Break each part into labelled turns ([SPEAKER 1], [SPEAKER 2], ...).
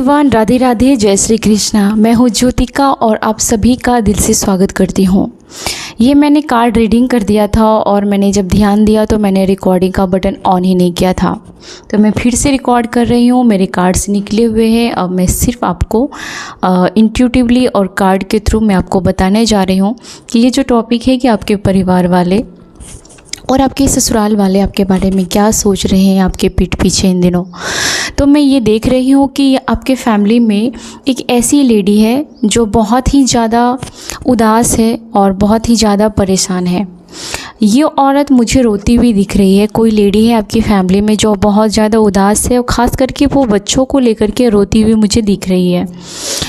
[SPEAKER 1] Everyone, Radhe Radhe, जय श्री कृष्णा। मैं हूँ ज्योतिका और आप सभी का दिल से स्वागत करती हूँ। ये मैंने कार्ड रीडिंग कर दिया था और मैंने जब ध्यान दिया तो मैंने रिकॉर्डिंग का बटन ऑन ही नहीं किया था, तो मैं फिर से रिकॉर्ड कर रही हूँ। मेरे कार्ड्स निकले हुए हैं। अब मैं सिर्फ आपको इंट्यूटिवली और कार्ड के थ्रू मैं आपको बताने जा रही हूँ कि ये जो टॉपिक है कि आपके परिवार वाले और आपके ससुराल वाले आपके बारे में क्या सोच रहे हैं आपके पीठ पीछे इन दिनों। तो मैं ये देख रही हूँ कि आपके फैमिली में एक ऐसी लेडी है जो बहुत ही ज़्यादा उदास है और बहुत ही ज़्यादा परेशान है। ये औरत मुझे रोती हुई दिख रही है। कोई लेडी है आपकी फैमिली में जो बहुत ज़्यादा उदास है और ख़ास करके वो बच्चों को लेकर के रोती हुई मुझे दिख रही है।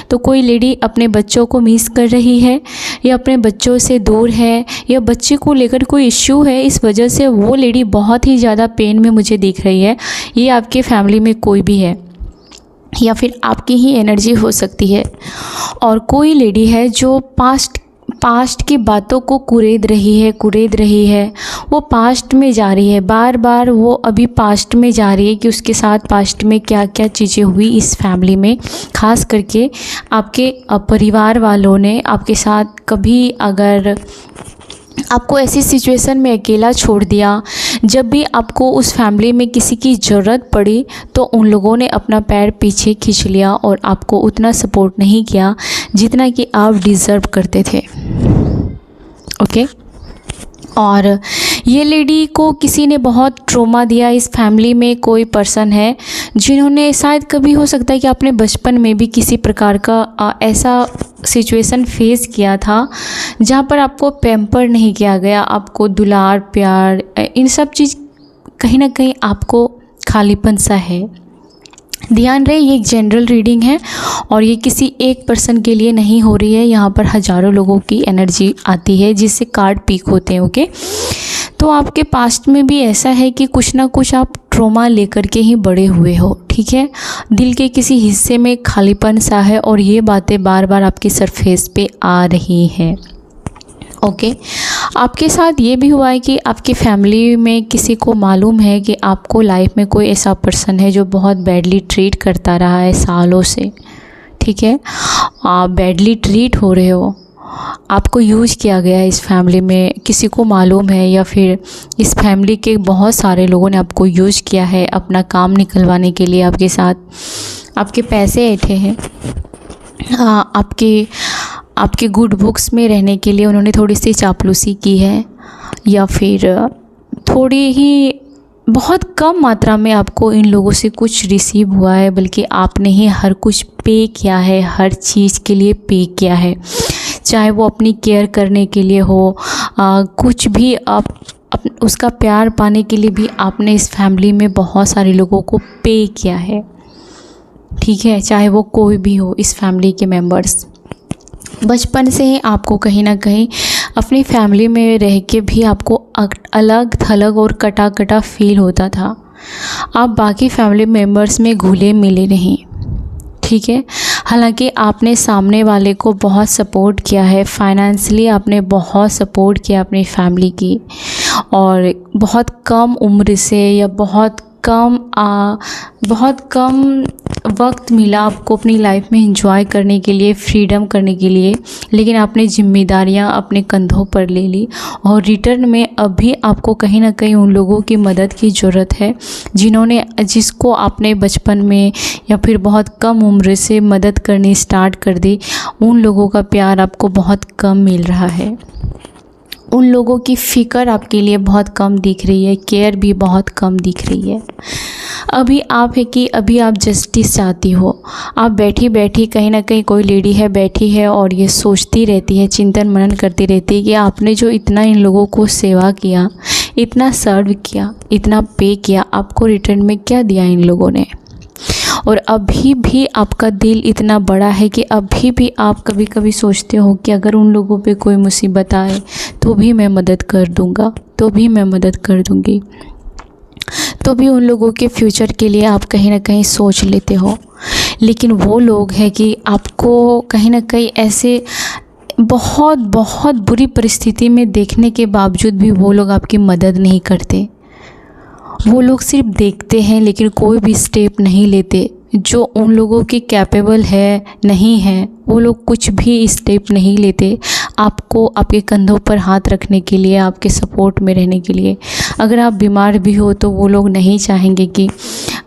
[SPEAKER 1] तो कोई लेडी अपने बच्चों को मिस कर रही है या अपने बच्चों से दूर है या बच्चे को लेकर कोई इश्यू है, इस वजह से वो लेडी बहुत ही ज़्यादा पेन में मुझे दिख रही है। ये आपके फैमिली में कोई भी है या फिर आपकी ही एनर्जी हो सकती है। और कोई लेडी है जो पास्ट की बातों को कुरेद रही है। वो पास्ट में जा रही है, बार बार वो अभी पास्ट में जा रही है कि उसके साथ पास्ट में क्या क्या चीज़ें हुई इस फैमिली में। ख़ास करके आपके परिवार वालों ने आपके साथ कभी अगर आपको ऐसी सिचुएशन में अकेला छोड़ दिया, जब भी आपको उस फैमिली में किसी की ज़रूरत पड़ी तो उन लोगों ने अपना पैर पीछे खींच लिया और आपको उतना सपोर्ट नहीं किया जितना कि आप डिज़र्व करते थे। ओके। और ये लेडी को किसी ने बहुत ट्रॉमा दिया। इस फैमिली में कोई पर्सन है जिन्होंने शायद कभी हो सकता है कि आपने बचपन में भी किसी प्रकार का ऐसा सिचुएशन फेस किया था जहाँ पर आपको पैम्पर नहीं किया गया, आपको दुलार प्यार इन सब चीज़ कहीं ना कहीं आपको खालीपन सा है। ध्यान रहे, ये एक जनरल रीडिंग है और ये किसी एक पर्सन के लिए नहीं हो रही है। यहाँ पर हज़ारों लोगों की एनर्जी आती है जिससे कार्ड पीक होते हैं। ओके। तो आपके पास्ट में भी ऐसा है कि कुछ ना कुछ आप ट्रॉमा लेकर के ही बड़े हुए हो। ठीक है। दिल के किसी हिस्से में खालीपन सा है और ये बातें बार बार आपकी सरफेस पे आ रही हैं। ओके। आपके साथ ये भी हुआ है कि आपकी फैमिली में किसी को मालूम है कि आपको लाइफ में कोई ऐसा पर्सन है जो बहुत बैडली ट्रीट करता रहा है सालों से। ठीक है। आप बैडली ट्रीट हो रहे हो, आपको यूज किया गया है इस फैमिली में, किसी को मालूम है या फिर इस फैमिली के बहुत सारे लोगों ने आपको यूज किया है अपना काम निकलवाने के लिए। आपके साथ आपके पैसे ऐंठे हैं, आपके गुड बुक्स में रहने के लिए उन्होंने थोड़ी सी चापलूसी की है या फिर थोड़ी ही बहुत कम मात्रा में आपको इन लोगों से कुछ रिसीव हुआ है, बल्कि आपने ही हर कुछ पे किया है, हर चीज़ के लिए पे किया है। चाहे वो अपनी केयर करने के लिए हो, कुछ भी आप उसका प्यार पाने के लिए भी आपने इस फैमिली में बहुत सारे लोगों को पे किया है। ठीक है। चाहे वो कोई भी हो, इस फैमिली के मेंबर्स बचपन से ही आपको कहीं ना कहीं अपनी फैमिली में रह के भी आपको अलग थलग और कटा कटा फील होता था। आप बाकी फैमिली मेम्बर्स में घुले मिले नहीं। ठीक है। हालांकि आपने सामने वाले को बहुत सपोर्ट किया है, फाइनेंशियली आपने बहुत सपोर्ट किया अपनी फैमिली की, और बहुत कम उम्र से या बहुत कम वक्त मिला आपको अपनी लाइफ में एंजॉय करने के लिए, फ्रीडम करने के लिए, लेकिन आपने जिम्मेदारियां अपने कंधों पर ले ली और रिटर्न में अभी आपको कहीं ना कहीं उन लोगों की मदद की ज़रूरत है जिसको आपने बचपन में या फिर बहुत कम उम्र से मदद करनी स्टार्ट कर दी। उन लोगों का प्यार आपको बहुत कम मिल रहा है, उन लोगों की फ़िक्र आपके लिए बहुत कम दिख रही है, केयर भी बहुत कम दिख रही है। अभी आप है कि अभी आप जस्टिस चाहती हो। आप बैठी बैठी कहीं ना कहीं कोई लेडी है बैठी है और ये सोचती रहती है, चिंतन मनन करती रहती है कि आपने जो इतना इन लोगों को सेवा किया, इतना सर्व किया, इतना पे किया, आपको रिटर्न में क्या दिया इन लोगों ने। और अभी भी आपका दिल इतना बड़ा है कि अभी भी आप कभी कभी सोचते हो कि अगर उन लोगों पे कोई मुसीबत आए तो भी मैं मदद कर दूंगा, तो भी मैं मदद कर दूंगी, तो भी उन लोगों के फ्यूचर के लिए आप कहीं ना कहीं सोच लेते हो। लेकिन वो लोग हैं कि आपको कहीं ना कहीं ऐसे बहुत बहुत बुरी परिस्थिति में देखने के बावजूद भी वो लोग आपकी मदद नहीं करते। वो लोग सिर्फ देखते हैं लेकिन कोई भी स्टेप नहीं लेते। जो उन लोगों की कैपेबल है नहीं है, वो लोग कुछ भी स्टेप नहीं लेते आपको आपके कंधों पर हाथ रखने के लिए, आपके सपोर्ट में रहने के लिए। अगर आप बीमार भी हो तो वो लोग नहीं चाहेंगे कि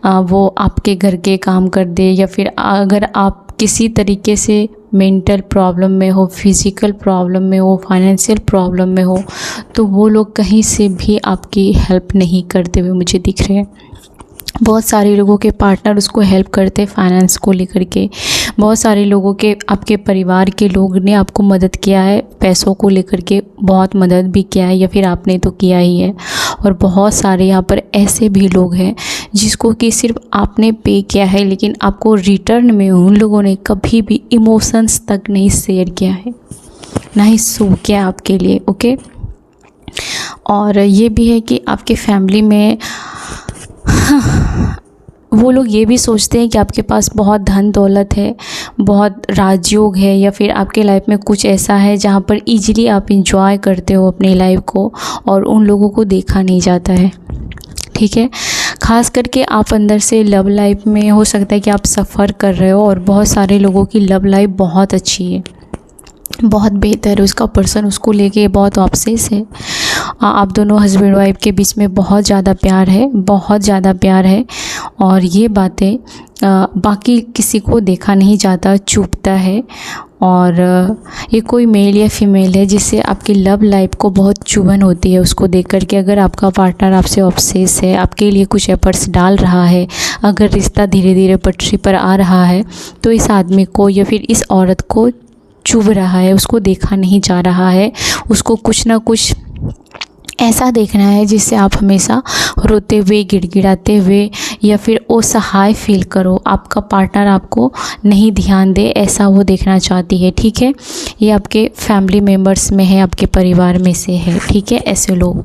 [SPEAKER 1] वो आपके घर के काम कर दे, या फिर अगर आप किसी तरीके से मेंटल प्रॉब्लम में हो, फिज़िकल प्रॉब्लम में हो, फाइनेंशियल प्रॉब्लम में हो, तो वो लोग कहीं से भी आपकी हेल्प नहीं करते हुए मुझे दिख रहे हैं। बहुत सारे लोगों के पार्टनर उसको हेल्प करते हैं फाइनेंस को लेकर के। बहुत सारे लोगों के, आपके परिवार के लोग ने आपको मदद किया है, पैसों को लेकर के बहुत मदद भी किया है, या फिर आपने तो किया ही है। और बहुत सारे यहाँ पर ऐसे भी लोग हैं जिसको कि सिर्फ आपने पे किया है, लेकिन आपको रिटर्न में उन लोगों ने कभी भी इमोशंस तक नहीं शेयर किया है, ना ही सो किया आपके लिए। ओके। और ये भी है कि आपके फैमिली में वो लोग ये भी सोचते हैं कि आपके पास बहुत धन दौलत है, बहुत राजयोग है, या फिर आपके लाइफ में कुछ ऐसा है जहाँ पर इजीली आप इंजॉय करते हो अपनी लाइफ को, और उन लोगों को देखा नहीं जाता है। ठीक है। ख़ास करके आप अंदर से लव लाइफ में हो सकता है कि आप सफ़र कर रहे हो, और बहुत सारे लोगों की लव लाइफ बहुत अच्छी है, बहुत बेहतर है, उसका पर्सन उसको लेके बहुत ऑब्सेस है। आप दोनों हस्बैंड वाइफ के बीच में बहुत ज़्यादा प्यार है, बहुत ज़्यादा प्यार है, और ये बातें बाकी किसी को देखा नहीं जाता, चुभता है। और ये कोई मेल या फीमेल है जिससे आपकी लव लाइफ को बहुत चुभन होती है उसको देख कर के। अगर आपका पार्टनर आपसे ऑब्सेस है, आपके लिए कुछ एफर्ट्स डाल रहा है, अगर रिश्ता धीरे धीरे पटरी पर आ रहा है, तो इस आदमी को या फिर इस औरत को चुभ रहा है, उसको देखा नहीं जा रहा है, उसको कुछ ना कुछ ऐसा देखना है जिससे आप हमेशा रोते हुए, गिड़गिड़ाते हुए, या फिर असहाय फील करो, आपका पार्टनर आपको नहीं ध्यान दे, ऐसा वो देखना चाहती है। ठीक है। ये आपके फैमिली मेम्बर्स में है, आपके परिवार में से है। ठीक है, ऐसे लोग।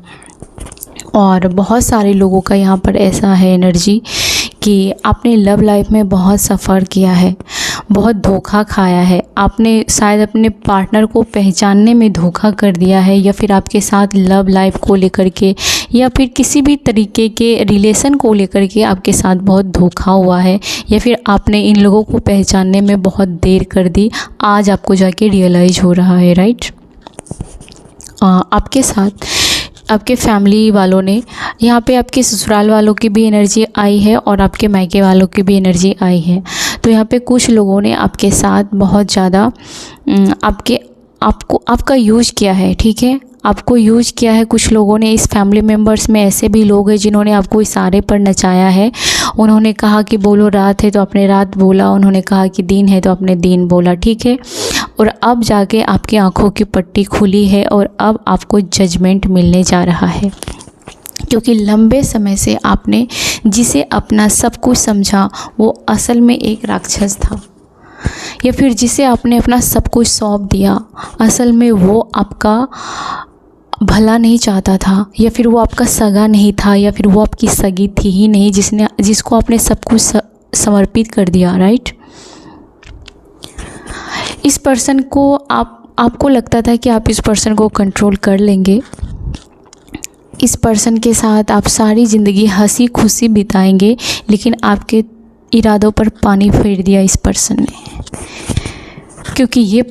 [SPEAKER 1] और बहुत सारे लोगों का यहाँ पर ऐसा है एनर्जी कि आपने लव लाइफ में बहुत सफ़र किया है, बहुत धोखा खाया है, आपने शायद अपने पार्टनर को पहचानने में धोखा कर दिया है, या फिर आपके साथ लव लाइफ को लेकर के, या फिर किसी भी तरीके के रिलेशन को लेकर के आपके साथ बहुत धोखा हुआ है, या फिर आपने इन लोगों को पहचानने में बहुत देर कर दी, आज आपको जाके रियलाइज़ हो रहा है। राइट। आपके साथ आपके फैमिली वालों ने, यहाँ पे आपके ससुराल वालों की भी एनर्जी आई है और आपके मायके वालों की भी एनर्जी आई है। तो यहाँ पे कुछ लोगों ने आपके साथ बहुत ज़्यादा आपका यूज़ किया है। ठीक है, आपको यूज़ किया है कुछ लोगों ने। इस फैमिली मेम्बर्स में ऐसे भी लोग हैं जिन्होंने आपको इशारे पर नचाया है। उन्होंने कहा कि बोलो रात है तो आपने रात बोला, उन्होंने कहा कि दिन है तो आपने दिन बोला। ठीक है। और अब जाके आपकी आंखों की पट्टी खुली है और अब आपको जजमेंट मिलने जा रहा है, क्योंकि लंबे समय से आपने जिसे अपना सब कुछ समझा वो असल में एक राक्षस था, या फिर जिसे आपने अपना सब कुछ सौंप दिया असल में वो आपका भला नहीं चाहता था, या फिर वो आपका सगा नहीं था, या फिर वो आपकी सगी थी ही नहीं जिसको आपने सब कुछ समर्पित कर दिया। राइट। इस पर्सन को आपको लगता था कि आप इस पर्सन को कंट्रोल कर लेंगे, इस पर्सन के साथ आप सारी ज़िंदगी हंसी खुशी बिताएंगे, लेकिन आपके इरादों पर पानी फेर दिया इस पर्सन ने, क्योंकि ये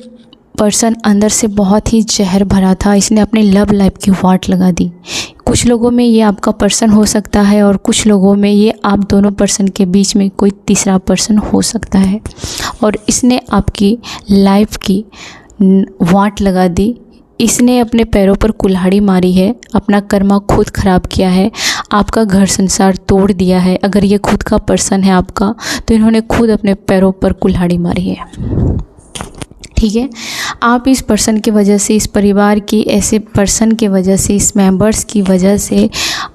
[SPEAKER 1] पर्सन अंदर से बहुत ही जहर भरा था। इसने अपने लव लाइफ की वाट लगा दी। कुछ लोगों में ये आपका पर्सन हो सकता है और कुछ लोगों में ये आप दोनों पर्सन के बीच में कोई तीसरा पर्सन हो सकता है, और इसने आपकी लाइफ की वाट लगा दी। इसने अपने पैरों पर कुल्हाड़ी मारी है, अपना कर्मा खुद ख़राब किया है, आपका घर संसार तोड़ दिया है। अगर ये खुद का पर्सन है आपका, तो इन्होंने खुद अपने पैरों पर कुल्हाड़ी मारी है। ठीक है। आप इस पर्सन की वजह से, इस परिवार की ऐसे पर्सन की वजह से, इस मेंबर्स की वजह से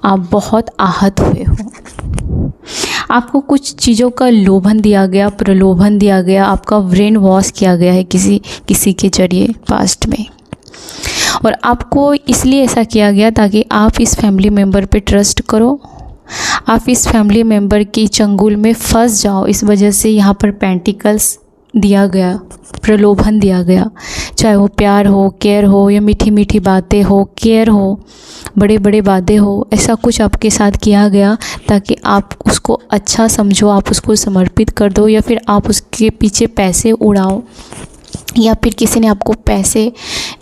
[SPEAKER 1] आप बहुत आहत हुए हो। आपको कुछ चीज़ों का लोभन दिया गया, प्रलोभन दिया गया, आपका ब्रेन वॉश किया गया है किसी के जरिए पास्ट में, और आपको इसलिए ऐसा किया गया ताकि आप इस फैमिली मेम्बर पे ट्रस्ट करो, आप इस फैमिली मेम्बर की चंगुल में फंस जाओ। इस वजह से यहाँ पर पेंटिकल्स दिया गया, प्रलोभन दिया गया चाहे वो प्यार हो, केयर हो, या मीठी मीठी बातें हो, केयर हो, बड़े बड़े वादे हो, ऐसा कुछ आपके साथ किया गया ताकि आप उसको अच्छा समझो, आप उसको समर्पित कर दो, या फिर आप उसके पीछे पैसे उड़ाओ, या फिर किसी ने आपको पैसे,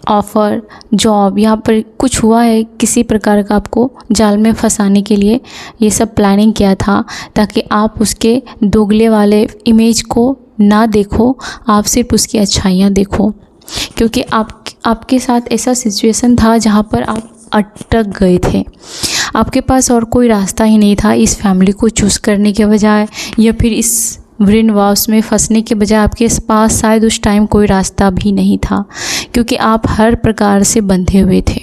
[SPEAKER 1] ऑफ़र, जॉब, यहाँ पर कुछ हुआ है किसी प्रकार का आपको जाल में फंसाने के लिए ये सब प्लानिंग किया था ताकि आप उसके दोगले वाले इमेज को ना देखो, आप सिर्फ उसकी अच्छाइयाँ देखो। क्योंकि आपके साथ ऐसा सिचुएशन था जहाँ पर आप अटक गए थे, आपके पास और कोई रास्ता ही नहीं था इस फैमिली को चूज़ करने के बजाय, या फिर इस ब्रेनवॉश में फंसने के बजाय आपके पास शायद उस टाइम कोई रास्ता भी नहीं था, क्योंकि आप हर प्रकार से बंधे हुए थे।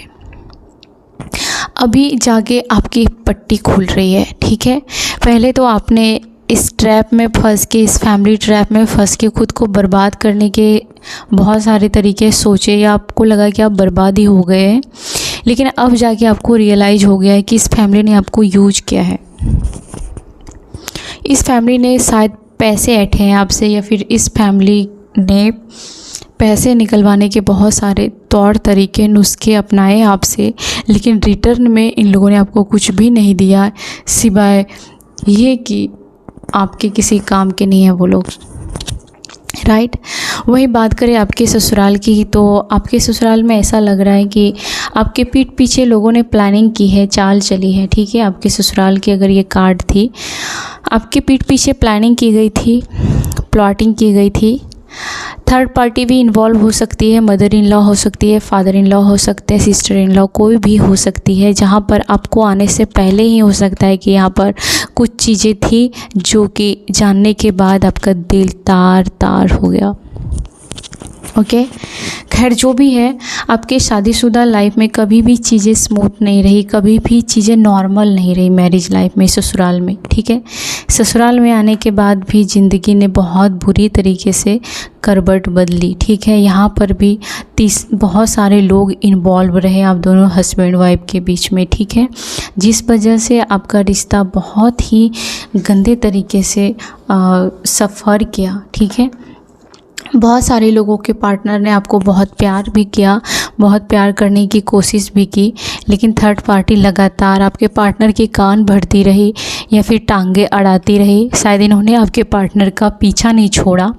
[SPEAKER 1] अभी जाके आपकी पट्टी खुल रही है, ठीक है। पहले तो आपने इस ट्रैप में फंस के, इस फैमिली ट्रैप में फंस के खुद को बर्बाद करने के बहुत सारे तरीके सोचे, या आपको लगा कि आप बर्बाद ही हो गए हैं, लेकिन अब जाके आपको रियलाइज़ हो गया है कि इस फैमिली ने आपको यूज किया है। इस फैमिली ने शायद पैसे ऐंठे हैं आपसे, या फिर इस फैमिली ने पैसे निकलवाने के बहुत सारे तौर तरीके, नुस्खे अपनाए आपसे, लेकिन रिटर्न में इन लोगों ने आपको कुछ भी नहीं दिया सिवाय ये कि आपके किसी काम के नहीं है वो लोग, राइट। वही बात करें आपके ससुराल की, तो आपके ससुराल में ऐसा लग रहा है कि आपके पीठ पीछे लोगों ने प्लानिंग की है, चाल चली है, ठीक है। आपके ससुराल की अगर ये कार्ड थी, आपके पीठ पीछे प्लानिंग की गई थी, प्लॉटिंग की गई थी। थर्ड पार्टी भी इन्वॉल्व हो सकती है, मदर इन लॉ हो सकती है, फादर इन लॉ हो सकते हैं, सिस्टर इन लॉ, कोई भी हो सकती है, जहाँ पर आपको आने से पहले ही हो सकता है कि यहाँ पर कुछ चीज़ें थी जो कि जानने के बाद आपका दिल तार तार हो गया। ओके, खैर जो भी है, आपके शादीशुदा लाइफ में कभी भी चीज़ें स्मूथ नहीं रही, कभी भी चीज़ें नॉर्मल नहीं रही मैरिज लाइफ में, ससुराल में, ठीक है। ससुराल में आने के बाद भी ज़िंदगी ने बहुत बुरी तरीके से करवट बदली, ठीक है। यहाँ पर भी बहुत सारे लोग इन्वॉल्व रहे आप दोनों हस्बैंड वाइफ के बीच में, ठीक है, जिस वजह से आपका रिश्ता बहुत ही गंदे तरीके से सफ़र किया, ठीक है। बहुत सारे लोगों के पार्टनर ने आपको बहुत प्यार भी किया, बहुत प्यार करने की कोशिश भी की, लेकिन थर्ड पार्टी लगातार आपके पार्टनर की कान भरती रही या फिर टांगे अड़ाती रही। शायद इन्होंने आपके पार्टनर का पीछा नहीं छोड़ा,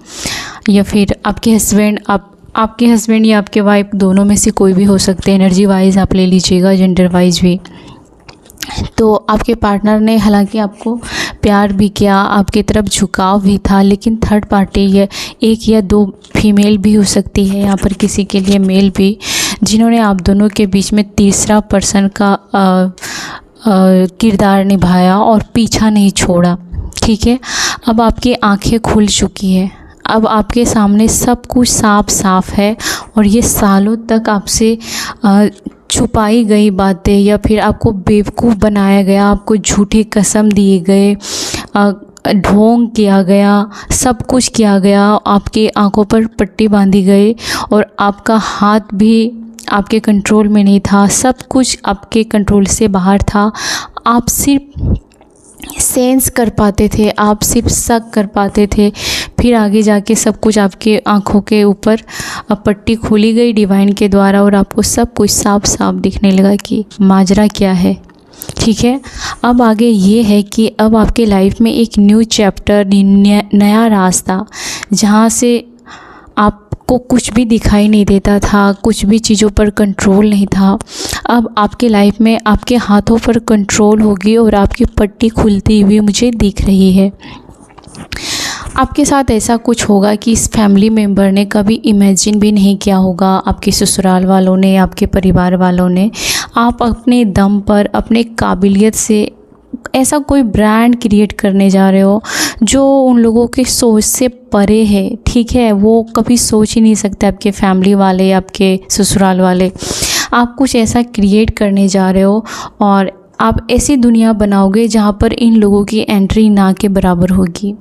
[SPEAKER 1] या फिर आपके हस्बैंड, आपके हस्बैंड या आपके वाइफ, दोनों में से कोई भी हो सकते हैं, एनर्जी वाइज आप ले लीजिएगा, जेंडर वाइज भी। तो आपके पार्टनर ने हालांकि आपको प्यार भी किया, आपकी तरफ झुकाव भी था, लेकिन थर्ड पार्टी या एक या दो फीमेल भी हो सकती है, यहाँ पर किसी के लिए मेल भी, जिन्होंने आप दोनों के बीच में तीसरा पर्सन का किरदार निभाया और पीछा नहीं छोड़ा, ठीक है। अब आपकी आंखें खुल चुकी है, अब आपके सामने सब कुछ साफ साफ है, और ये सालों तक आपसे छुपाई गई बातें, या फिर आपको बेवकूफ़ बनाया गया, आपको झूठी कसम दिए गए, ढोंग किया गया, सब कुछ किया गया, आपके आंखों पर पट्टी बांधी गई, और आपका हाथ भी आपके कंट्रोल में नहीं था, सब कुछ आपके कंट्रोल से बाहर था। आप सिर्फ सेंस कर पाते थे, आप सिर्फ शक कर पाते थे, फिर आगे जाके सब कुछ आपके आंखों के ऊपर पट्टी खोली गई डिवाइन के द्वारा, और आपको सब कुछ साफ साफ दिखने लगा कि माजरा क्या है, ठीक है। अब आगे ये है कि अब आपके लाइफ में एक न्यू चैप्टर, नया रास्ता, जहाँ से आपको कुछ भी दिखाई नहीं देता था, कुछ भी चीज़ों पर कंट्रोल नहीं था। अब आपके लाइफ में आपके हाथों पर कंट्रोल होगी, और आपकी पट्टी खुलती हुई मुझे दिख रही है। आपके साथ ऐसा कुछ होगा कि इस फैमिली मेम्बर ने कभी इमेजिन भी नहीं किया होगा, आपके ससुराल वालों ने, आपके परिवार वालों ने। आप अपने दम पर, अपने काबिलियत से ऐसा कोई ब्रांड क्रिएट करने जा रहे हो जो उन लोगों की सोच से परे है, ठीक है। वो कभी सोच ही नहीं सकते आपके फैमिली वाले, आपके ससुराल वाले। आप कुछ ऐसा क्रिएट करने जा रहे हो, और आप ऐसी दुनिया बनाओगे जहाँ पर इन लोगों की एंट्री ना के बराबर होगी।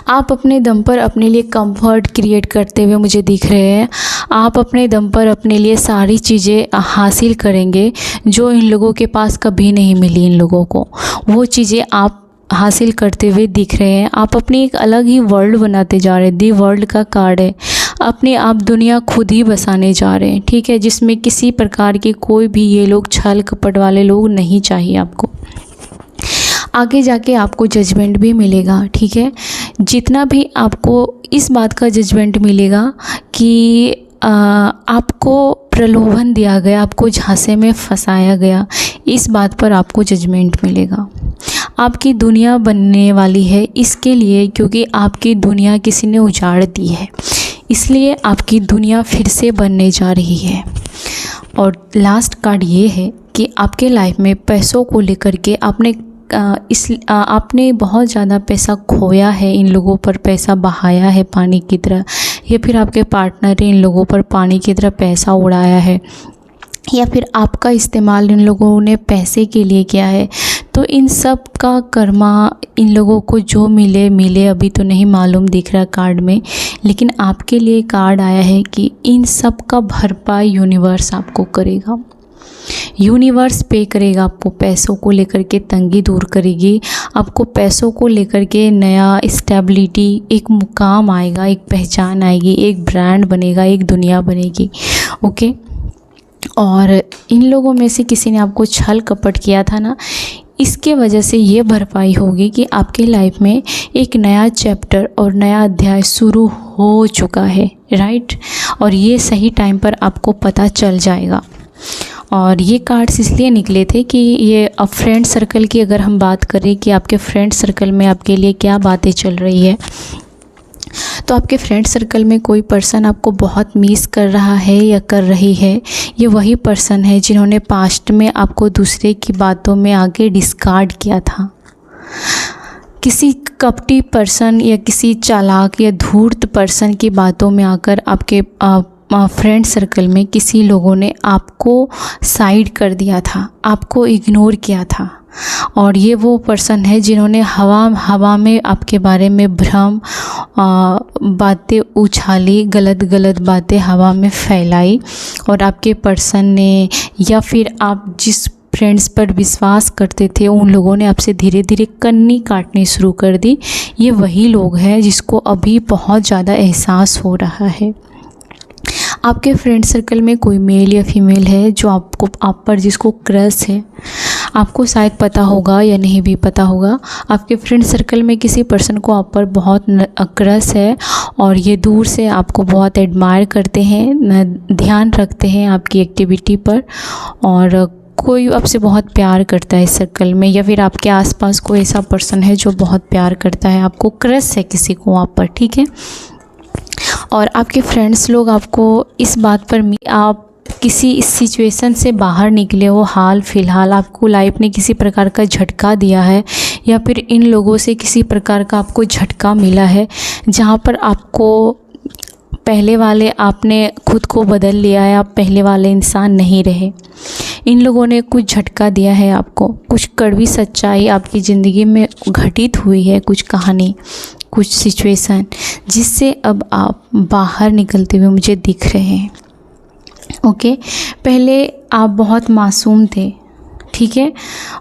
[SPEAKER 1] आप अपने दम पर अपने लिए कंफर्ट क्रिएट करते हुए मुझे दिख रहे हैं। आप अपने दम पर अपने लिए सारी चीज़ें हासिल करेंगे जो इन लोगों के पास कभी नहीं मिली। इन लोगों को वो चीज़ें आप हासिल करते हुए दिख रहे हैं। आप अपनी एक अलग ही वर्ल्ड बनाते जा रहे हैं। दी वर्ल्ड का कार्ड है। अपने आप दुनिया खुद ही बसाने जा रहे हैं, ठीक है, जिसमें किसी प्रकार के कोई भी ये लोग छल कपट वाले लोग नहीं चाहिए आपको। आगे जाके आपको जजमेंट भी मिलेगा, ठीक है। जितना भी आपको इस बात का जजमेंट मिलेगा कि आपको प्रलोभन दिया गया, आपको झांसे में फंसाया गया, इस बात पर आपको जजमेंट मिलेगा। आपकी दुनिया बनने वाली है इसके लिए, क्योंकि आपकी दुनिया किसी ने उजाड़ दी है, इसलिए आपकी दुनिया फिर से बनने जा रही है। और लास्ट कार्ड ये है कि आपके लाइफ में पैसों को लेकर के आपने बहुत ज़्यादा पैसा खोया है, इन लोगों पर पैसा बहाया है पानी की तरह, या फिर आपके पार्टनर ने इन लोगों पर पानी की तरह पैसा उड़ाया है, या फिर आपका इस्तेमाल इन लोगों ने पैसे के लिए किया है। तो इन सब का कर्मा इन लोगों को जो मिले अभी तो नहीं मालूम दिख रहा कार्ड में, लेकिन आपके लिए कार्ड आया है कि इन सब का भरपाई यूनिवर्स आपको करेगा। यूनिवर्स पे करेगा आपको, पैसों को लेकर के तंगी दूर करेगी, आपको पैसों को लेकर के नया स्टेबिलिटी, एक मुकाम आएगा, एक पहचान आएगी, एक ब्रांड बनेगा, एक दुनिया बनेगी, ओके। और इन लोगों में से किसी ने आपको छल कपट किया था ना, इसके वजह से ये भरपाई होगी कि आपके लाइफ में एक नया चैप्टर और नया अध्याय शुरू हो चुका है, राइट। और ये सही टाइम पर आपको पता चल जाएगा। और ये कार्ड्स इसलिए निकले थे कि ये अब फ्रेंड सर्कल की अगर हम बात करें कि आपके फ्रेंड सर्कल में आपके लिए क्या बातें चल रही है, तो आपके फ्रेंड सर्कल में कोई पर्सन आपको बहुत मिस कर रहा है या कर रही है। ये वही पर्सन है जिन्होंने पास्ट में आपको दूसरे की बातों में आगे डिस्कार्ड किया था। किसी कपटी पर्सन या किसी चालाक या धूर्त पर्सन की बातों में आकर आपके फ्रेंड सर्कल में किसी लोगों ने आपको साइड कर दिया था, आपको इग्नोर किया था। और ये वो पर्सन है जिन्होंने हवा में आपके बारे में भ्रम बातें उछाली, गलत बातें हवा में फैलाई, और आपके पर्सन ने या फिर आप जिस फ्रेंड्स पर विश्वास करते थे उन लोगों ने आपसे धीरे धीरे कन्नी काटनी शुरू कर दी। ये वही लोग हैं जिसको अभी बहुत ज़्यादा एहसास हो रहा है। आपके फ्रेंड सर्कल में कोई मेल या फीमेल है जो आप पर जिसको क्रश है, आपको शायद पता होगा या नहीं भी पता होगा। आपके फ्रेंड सर्कल में किसी पर्सन को आप पर बहुत क्रश है और ये दूर से आपको बहुत एडमायर करते हैं, ध्यान रखते हैं आपकी एक्टिविटी पर, और कोई आपसे बहुत प्यार करता है इस सर्कल में, या फिर आपके आसपास कोई ऐसा पर्सन है जो बहुत प्यार करता है, आपको क्रश है किसी को आप पर, ठीक है। और आपके फ्रेंड्स लोग आपको इस बात पर आप किसी इस सिचुएशन से बाहर निकले हो, हाल फिलहाल आपको लाइफ ने किसी प्रकार का झटका दिया है, या फिर इन लोगों से किसी प्रकार का आपको झटका मिला है जहाँ पर आपको पहले वाले आपने खुद को बदल लिया है, आप पहले वाले इंसान नहीं रहे। इन लोगों ने कुछ झटका दिया है आपको, कुछ कड़वी सच्चाई आपकी ज़िंदगी में घटित हुई है, कुछ कहानी, कुछ सिचुएशन, जिससे अब आप बाहर निकलते हुए मुझे दिख रहे हैं, ओके। पहले आप बहुत मासूम थे, ठीक है,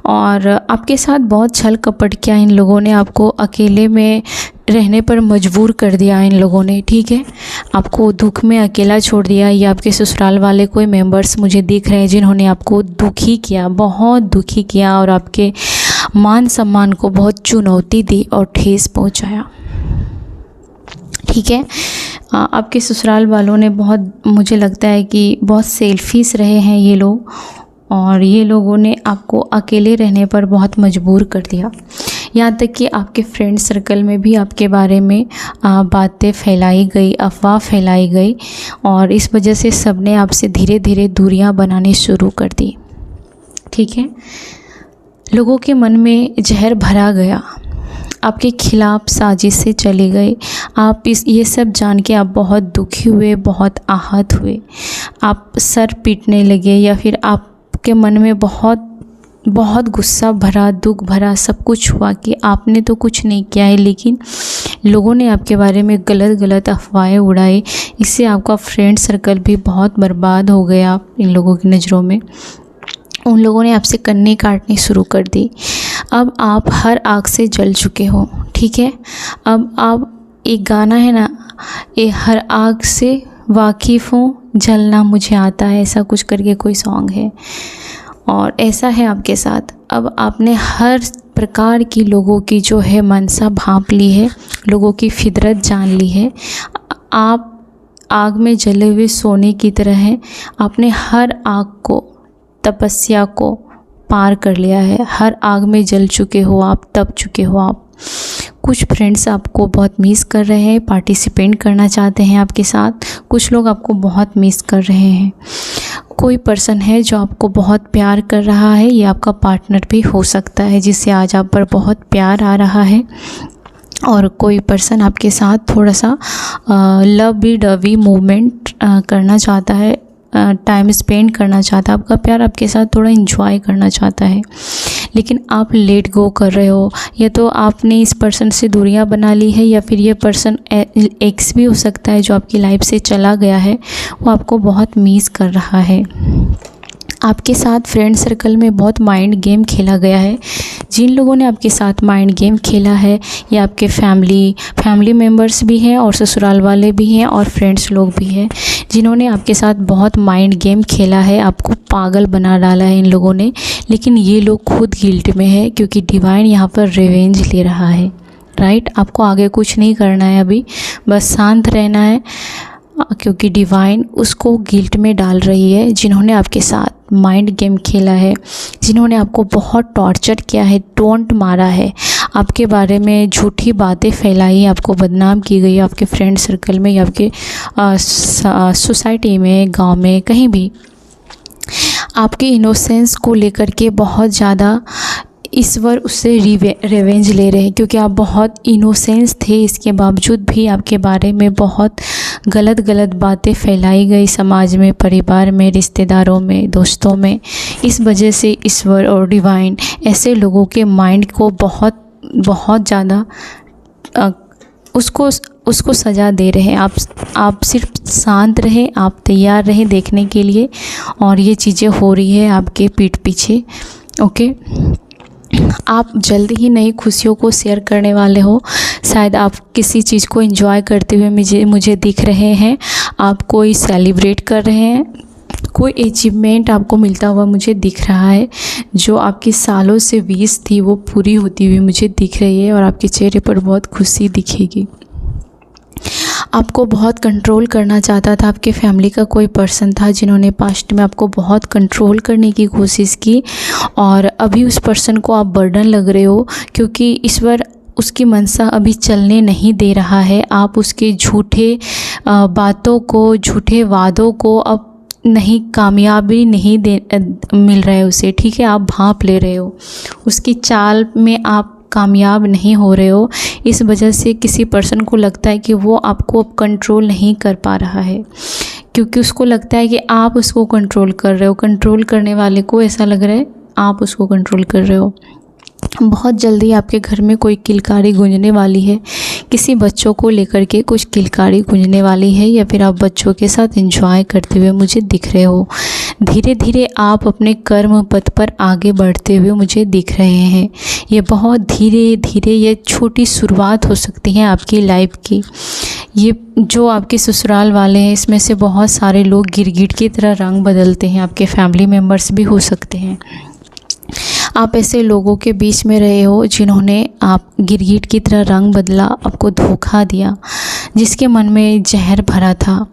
[SPEAKER 1] और आपके साथ बहुत छल कपट किया इन लोगों ने, आपको अकेले में रहने पर मजबूर कर दिया इन लोगों ने, ठीक है, आपको दुख में अकेला छोड़ दिया। या आपके ससुराल वाले कोई मेंबर्स मुझे दिख रहे हैं जिन्होंने आपको दुखी किया, बहुत दुखी किया, और आपके मान सम्मान को बहुत चुनौती दी और ठेस पहुंचाया, ठीक है। आपके ससुराल वालों ने बहुत, मुझे लगता है कि बहुत सेल्फिश रहे हैं ये लोग, और ये लोगों ने आपको अकेले रहने पर बहुत मजबूर कर दिया। यहाँ तक कि आपके फ्रेंड सर्कल में भी आपके बारे में बातें फैलाई गई, अफवाह फैलाई गई, और इस वजह से सबने आपसे धीरे धीरे दूरियां बनानी शुरू कर दी, ठीक है। लोगों के मन में जहर भरा गया, आपके खिलाफ साजिशें चली गई। आप ये सब जान के आप बहुत दुखी हुए, बहुत आहत हुए, आप सर पीटने लगे, या फिर आपके मन में बहुत गुस्सा भरा, दुख भरा सब कुछ हुआ कि आपने तो कुछ नहीं किया है, लेकिन लोगों ने आपके बारे में गलत अफवाहें उड़ाई। इससे आपका फ्रेंड सर्कल भी बहुत बर्बाद हो गया इन लोगों की नज़रों में। उन लोगों ने आपसे कन्नी काटनी शुरू कर दी। अब आप हर आग से जल चुके हो, ठीक है। अब आप, एक गाना है ना, ये हर आग से वाकिफ़ हूँ, जलना मुझे आता है, ऐसा कुछ करके कोई सॉन्ग है। और ऐसा है आपके साथ, अब आपने हर प्रकार की लोगों की जो है मनसा भांप ली है, लोगों की फितरत जान ली है। आप आग में जले हुए सोने की तरह हैं। आपने हर आग को, तपस्या को पार कर लिया है। हर आग में जल चुके हो आप, तप चुके हो आप। कुछ फ्रेंड्स आपको बहुत मिस कर रहे हैं, पार्टिसिपेट करना चाहते हैं आपके साथ। कुछ लोग आपको बहुत मिस कर रहे हैं। कोई पर्सन है जो आपको बहुत प्यार कर रहा है, ये आपका पार्टनर भी हो सकता है जिससे आज आप पर बहुत प्यार आ रहा है। और कोई पर्सन आपके साथ थोड़ा सा लवी डवी मूवमेंट करना चाहता है, टाइम स्पेंड करना चाहता है, आपका प्यार आपके साथ थोड़ा एंजॉय करना चाहता है। लेकिन आप लेट गो कर रहे हो, या तो आपने इस पर्सन से दूरियां बना ली है, या फिर ये पर्सन एक्स भी हो सकता है जो आपकी लाइफ से चला गया है, वो आपको बहुत मिस कर रहा है। आपके साथ फ्रेंड सर्कल में बहुत माइंड गेम खेला गया है। जिन लोगों ने आपके साथ माइंड गेम खेला है, ये आपके फैमिली मेम्बर्स भी हैं और ससुराल वाले भी हैं और फ्रेंड्स लोग भी हैं, जिन्होंने आपके साथ बहुत माइंड गेम खेला है, आपको पागल बना डाला है इन लोगों ने। लेकिन ये लोग खुद गिल्ट में है, क्योंकि डिवाइन यहाँ पर रिवेंज ले रहा है। राइट, आपको आगे कुछ नहीं करना है अभी, बस शांत रहना है, क्योंकि डिवाइन उसको गिल्ट में डाल रही है। जिन्होंने आपके साथ माइंड गेम खेला है, जिन्होंने आपको बहुत टॉर्चर किया है, टोंट मारा है, आपके बारे में झूठी बातें फैलाई, आपको बदनाम की गई आपके फ्रेंड सर्कल में या आपके सोसाइटी में, गांव में, कहीं भी आपके इनोसेंस को लेकर के बहुत ज़्यादा ईश्वर उससे रिवेंज ले रहे हैं, क्योंकि आप बहुत इनोसेंस थे। इसके बावजूद भी आपके बारे में बहुत गलत बातें फैलाई गई समाज में, परिवार में, रिश्तेदारों में, दोस्तों में। इस वजह से ईश्वर और डिवाइन ऐसे लोगों के माइंड को बहुत ज़्यादा उसको सज़ा दे रहे हैं। आप सिर्फ शांत रहें, आप तैयार रहें देखने के लिए, और ये चीज़ें हो रही है आपके पीठ पीछे। ओके, आप जल्दी ही नई खुशियों को शेयर करने वाले हो। शायद आप किसी चीज़ को एंजॉय करते हुए मुझे दिख रहे हैं, आप कोई सेलिब्रेट कर रहे हैं, कोई अचीवमेंट आपको मिलता हुआ मुझे दिख रहा है। जो आपकी सालों से विश थी वो पूरी होती हुई मुझे दिख रही है, और आपके चेहरे पर बहुत खुशी दिखेगी। आपको बहुत कंट्रोल करना चाहता था, आपके फैमिली का कोई पर्सन था जिन्होंने पास्ट में आपको बहुत कंट्रोल करने की कोशिश की, और अभी उस पर्सन को आप बर्डन लग रहे हो, क्योंकि ईश्वर उसकी मनसा अभी चलने नहीं दे रहा है। आप उसके झूठे बातों को, झूठे वादों को अब नहीं, कामयाबी नहीं मिल रहा है उसे। ठीक है, आप भांप ले रहे हो, उसकी चाल में आप कामयाब नहीं हो रहे हो। इस वजह से किसी पर्सन को लगता है कि वो आपको अब कंट्रोल नहीं कर पा रहा है, क्योंकि उसको लगता है कि आप उसको कंट्रोल कर रहे हो। कंट्रोल करने वाले को ऐसा लग रहा है आप उसको कंट्रोल कर रहे हो। बहुत जल्दी आपके घर में कोई किलकारी गूंजने वाली है, किसी बच्चों को लेकर के कुछ किलकारी गूंजने वाली है, या फिर आप बच्चों के साथ एंजॉय करते हुए मुझे दिख रहे हो। धीरे धीरे आप अपने कर्म पथ पर आगे बढ़ते हुए मुझे दिख रहे हैं। ये बहुत धीरे धीरे, ये छोटी शुरुआत हो सकती है आपकी लाइफ की। ये जो आपके ससुराल वाले हैं, इसमें से बहुत सारे लोग गिरगिट की तरह रंग बदलते हैं, आपके फैमिली मेम्बर्स भी हो सकते हैं। आप ऐसे लोगों के बीच में रहे हो जिन्होंने आप गिरगिट की तरह रंग बदला, आपको धोखा दिया, जिसके मन में जहर भरा था।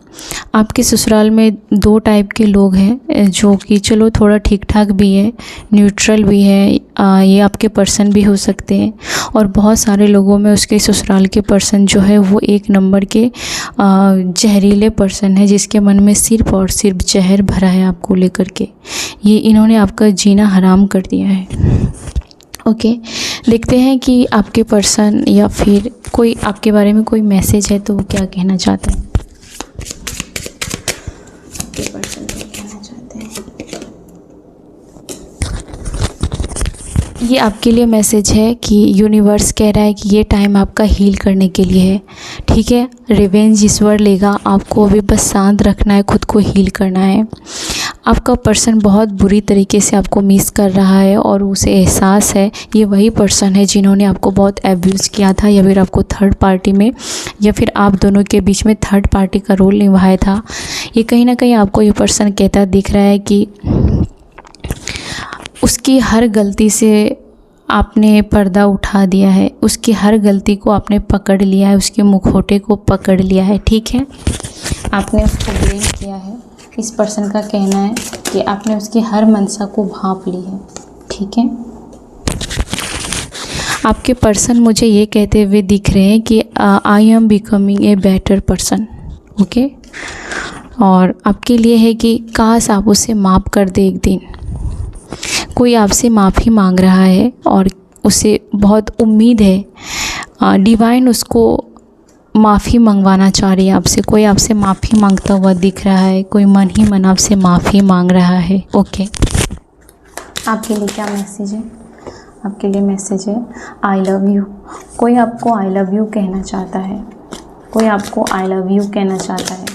[SPEAKER 1] आपके ससुराल में दो टाइप के लोग हैं, जो कि चलो थोड़ा ठीक ठाक भी है, न्यूट्रल भी है, ये आपके पर्सन भी हो सकते हैं। और बहुत सारे लोगों में उसके ससुराल के पर्सन जो है वो एक नंबर के जहरीले पर्सन है, जिसके मन में सिर्फ और सिर्फ जहर भरा है आपको लेकर के। ये इन्होंने आपका जीना हराम कर दिया है। ओके, देखते हैं कि आपके पर्सन या फिर कोई आपके बारे में कोई मैसेज है तो वो क्या कहना चाहते हैं। आपके पर्सन क्या कहना चाहते हैं। ये आपके लिए मैसेज है कि यूनिवर्स कह रहा है कि ये टाइम आपका हील करने के लिए है। ठीक है, रिवेंज ईश्वर लेगा, आपको अभी बस शांत रखना है, खुद को हील करना है। आपका पर्सन बहुत बुरी तरीके से आपको मिस कर रहा है और उसे एहसास है। ये वही पर्सन है जिन्होंने आपको बहुत एब्यूज़ किया था, या फिर आपको थर्ड पार्टी में, या फिर आप दोनों के बीच में थर्ड पार्टी का रोल निभाया था। ये कहीं ना कहीं आपको ये पर्सन कहता दिख रहा है कि उसकी हर गलती से आपने पर्दा उठा दिया है, उसकी हर गलती को आपने पकड़ लिया है, उसके मुखौटे को पकड़ लिया है। ठीक है, आपने उसको ब्लेम किया है। इस पर्सन का कहना है कि आपने उसकी हर मनसा को भांप ली है। ठीक है, आपके पर्सन मुझे ये कहते हुए दिख रहे हैं कि I am becoming a better person. Okay, और आपके लिए है कि काश आप उसे माफ़ कर दे। एक दिन कोई आपसे माफ़ी मांग रहा है और उसे बहुत उम्मीद है, डिवाइन उसको माफ़ी मंगवाना चाह रही है आपसे। कोई आपसे माफ़ी मांगता हुआ दिख रहा है, कोई मन ही मन आपसे माफ़ी मांग रहा है। ओके, आपके लिए क्या मैसेज है? आपके लिए मैसेज है आई लव यू। कोई आपको आई लव यू कहना चाहता है, कोई आपको आई लव यू कहना चाहता है,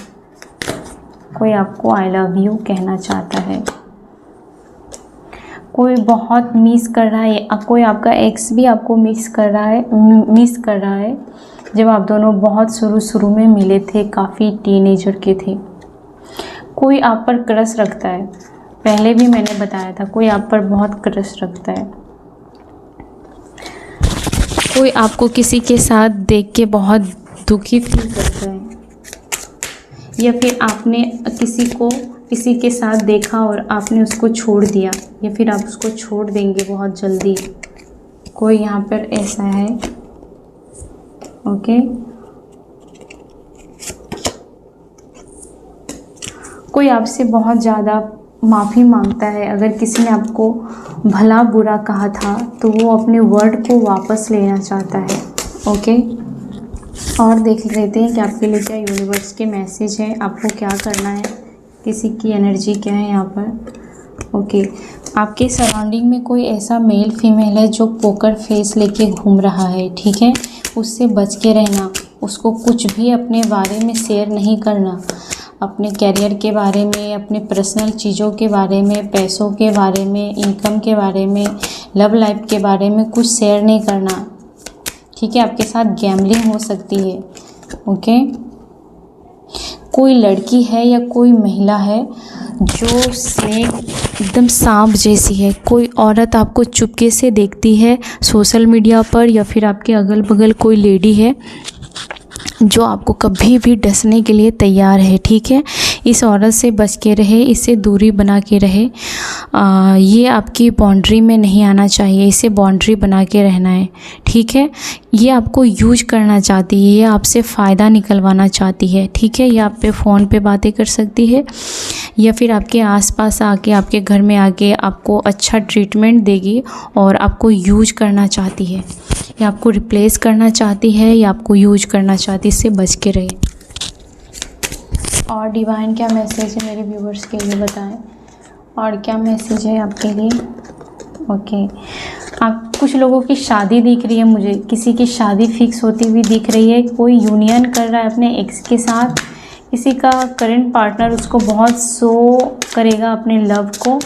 [SPEAKER 1] कोई आपको आई लव यू कहना चाहता है। कोई बहुत मिस कर रहा है, कोई आपका एक्स भी आपको मिस कर रहा है जब आप दोनों बहुत शुरू में मिले थे, काफ़ी टीनेजर के थे। कोई आप पर क्रश रखता है, पहले भी मैंने बताया था, कोई आप पर बहुत क्रश रखता है। कोई आपको किसी के साथ देख के बहुत दुखी फील करता है, या फिर आपने किसी के साथ देखा और आपने उसको छोड़ दिया, या फिर आप उसको छोड़ देंगे बहुत जल्दी। कोई यहाँ पर ऐसा है। ओके, कोई आपसे बहुत ज़्यादा माफ़ी मांगता है। अगर किसी ने आपको भला बुरा कहा था तो वो अपने वर्ड को वापस लेना चाहता है। ओके, और देख लेते हैं कि आपके लिए क्या यूनिवर्स के मैसेज है, आपको क्या करना है, किसी की एनर्जी क्या है यहाँ पर। ओके, आपके सराउंडिंग में कोई ऐसा मेल फीमेल है जो पोकर फेस लेके घूम रहा है। ठीक है, उससे बच के रहना, उसको कुछ भी अपने बारे में शेयर नहीं करना, अपने कैरियर के बारे में, अपने पर्सनल चीज़ों के बारे में, पैसों के बारे में, इनकम के बारे में, लव लाइफ के बारे में कुछ शेयर नहीं करना। ठीक है, आपके साथ गैम्बलिंग हो सकती है। ओके, कोई लड़की है या कोई महिला है जो स्नेक एकदम सांप जैसी है। कोई औरत आपको चुपके से देखती है सोशल मीडिया पर, या फिर आपके अगल बगल कोई लेडी है जो आपको कभी भी डसने के लिए तैयार है। ठीक है, इस औरत से बच के रहे, इससे दूरी बना के रहे। ये आपकी बाउंड्री में नहीं आना चाहिए, इसे बाउंड्री बना के रहना है। ठीक है, ये आपको यूज करना चाहती है, ये आपसे फ़ायदा निकलवाना चाहती है। ठीक है, ये आप पे फ़ोन पे बातें कर सकती है, या फिर आपके आसपास आके, आपके घर में आके आपको अच्छा ट्रीटमेंट देगी और आपको यूज करना चाहती है, या आपको रिप्लेस करना चाहती है, या आपको यूज करना चाहती है। इससे बच के रहे। और डिवाइन क्या मैसेज है मेरे व्यूवर्स के लिए बताएं, और क्या मैसेज है आपके लिए। ओके, आप कुछ लोगों की शादी दिख रही है, मुझे किसी की शादी फिक्स होती हुई दिख रही है। कोई यूनियन कर रहा है अपने एक्स के साथ, किसी का करंट पार्टनर उसको बहुत शो करेगा अपने लव को,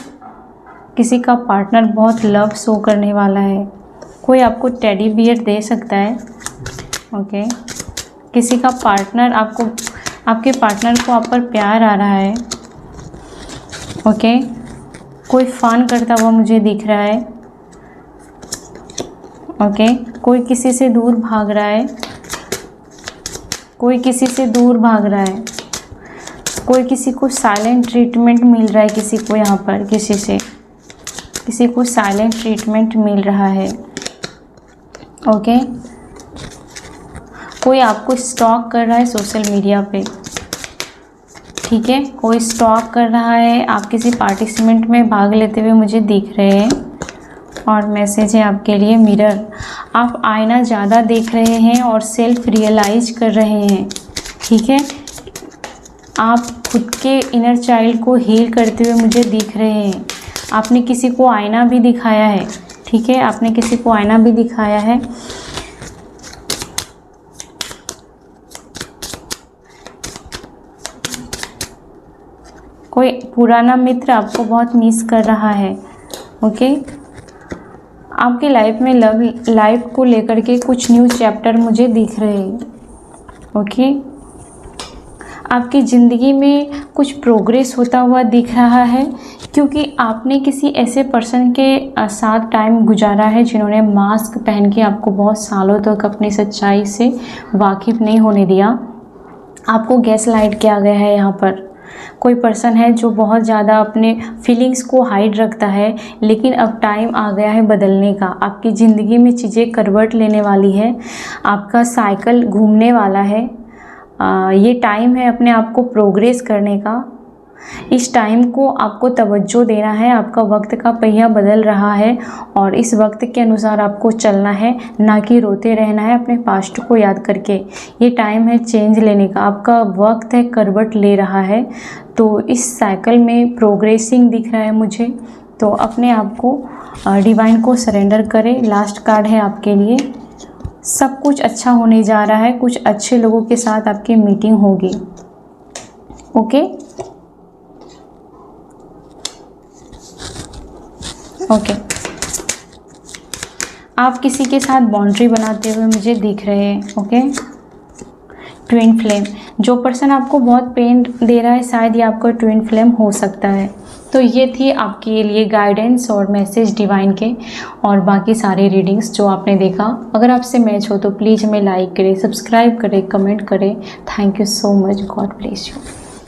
[SPEAKER 1] किसी का पार्टनर बहुत लव शो करने वाला है। कोई आपको टेडी बियर दे सकता है। ओके, किसी का पार्टनर आपके पार्टनर को आप पर प्यार आ रहा है। ओके, कोई फ़न करता हुआ मुझे दिख रहा है। ओके, कोई किसी से दूर भाग रहा है, कोई किसी से दूर भाग रहा है, कोई किसी को साइलेंट ट्रीटमेंट मिल रहा है, किसी को यहाँ पर किसी को साइलेंट ट्रीटमेंट मिल रहा है। ओके, कोई आपको स्टॉक कर रहा है सोशल मीडिया पे। ठीक है, कोई स्टॉक कर रहा है, आप किसी पार्टिसिपेंट में भाग लेते हुए मुझे दिख रहे हैं। और मैसेज है आपके लिए मिरर, आप आईना ज़्यादा देख रहे हैं और सेल्फ रियलाइज कर रहे हैं। ठीक है, आप खुद के इनर चाइल्ड को हील करते हुए मुझे दिख रहे हैं। आपने किसी को आईना भी दिखाया है। ठीक है, आपने किसी को आईना भी दिखाया है। कोई पुराना मित्र आपको बहुत मिस कर रहा है। ओके, आपकी लाइफ में लव लाइफ को लेकर के कुछ न्यू चैप्टर मुझे दिख रहे हैं। ओके, आपकी ज़िंदगी में कुछ प्रोग्रेस होता हुआ दिख रहा है, क्योंकि आपने किसी ऐसे पर्सन के साथ टाइम गुजारा है जिन्होंने मास्क पहन के आपको बहुत सालों तक अपनी सच्चाई से वाकिफ़ नहीं होने दिया। आपको गैस लाइट किया गया है। यहाँ पर कोई पर्सन है जो बहुत ज़्यादा अपने फीलिंग्स को हाइड रखता है, लेकिन अब टाइम आ गया है बदलने का। आपकी ज़िंदगी में चीज़ें करवट लेने वाली है, आपका साइकिल घूमने वाला है। ये टाइम है अपने आप को प्रोग्रेस करने का। इस टाइम को आपको तवज्जो देना है। आपका वक्त का पहिया बदल रहा है और इस वक्त के अनुसार आपको चलना है, ना कि रोते रहना है अपने पास्ट को याद करके। ये टाइम है चेंज लेने का। आपका वक्त है करवट ले रहा है, तो इस साइकिल में प्रोग्रेसिंग दिख रहा है मुझे। तो अपने आप को डिवाइन को सरेंडर करें। लास्ट कार्ड है आपके लिए। सब कुछ अच्छा होने जा रहा है। कुछ अच्छे लोगों के साथ आपकी मीटिंग होगी। ओके, ओके, आप किसी के साथ बाउंड्री बनाते हुए मुझे दिख रहे हैं। ओके, ट्विन फ्लेम, जो पर्सन आपको बहुत पेन दे रहा है शायद ये आपका ट्विन फ्लेम हो सकता है। तो ये थी आपके लिए गाइडेंस और मैसेज डिवाइन के, और बाकी सारे रीडिंग्स जो आपने देखा, अगर आपसे मैच हो तो प्लीज़ हमें लाइक करें, सब्सक्राइब करें, कमेंट करें। Thank you so much. God bless you.